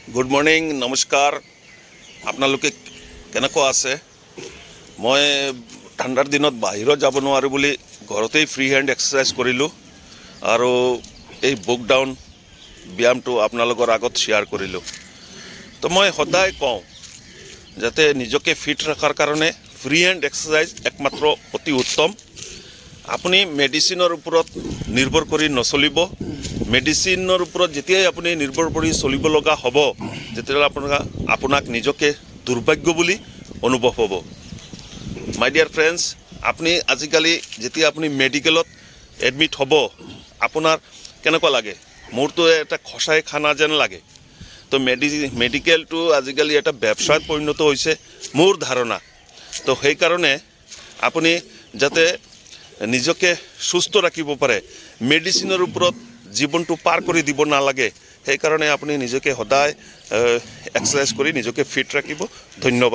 good morning নমস্কাৰ আপোনালোকে কেনেকুৱা আছে মই ঠাণ্ডাৰ দিনত বাহিৰত যাব নোৱাৰোঁ বুলি ঘৰতেই ফ্ৰী হেণ্ড এক্সাৰচাইজ কৰিলোঁ আৰু এই বুক ডাউন ব্যায়ামটো আপোনালোকৰ আগত শ্বেয়াৰ কৰিলোঁ তো মই সদায় কওঁ যাতে নিজকে ফিট ৰখাৰ কাৰণে ফ্ৰী হেণ্ড এক্সাৰচাইজ একমাত্ৰ অতি উত্তম আপুনি মেডিচিনৰ ওপৰত নিৰ্ভৰ কৰি নচলিব মেডিচিনৰ ওপৰত যেতিয়াই আপুনি নিৰ্ভৰ কৰি চলিব লগা হ'ব তেতিয়াহ'লে আপোনাক নিজকে দুৰ্ভাগ্য বুলি অনুভৱ হ'ব মাই ডিয়াৰ ফ্ৰেণ্ডছ আপুনি আজিকালি যেতিয়া আপুনি মেডিকেলত এডমিট হ'ব আপোনাৰ কেনেকুৱা লাগে মোৰতো এটা খসাই খানা যেন লাগে তো মেডিকেলটো আজিকালি এটা ব্যৱসায়ত পৰিণত হৈছে মোৰ ধাৰণা তো সেইকাৰণে আপুনি যাতে নিজকে সুস্থ ৰাখিব পাৰে মেডিচিনৰ ওপৰত জীৱনটো পাৰ কৰি দিব নালাগে সেইকাৰণে আপুনি নিজকে সদায় এক্সাৰচাইজ কৰি নিজকে ফিট ৰাখিব ধন্যবাদ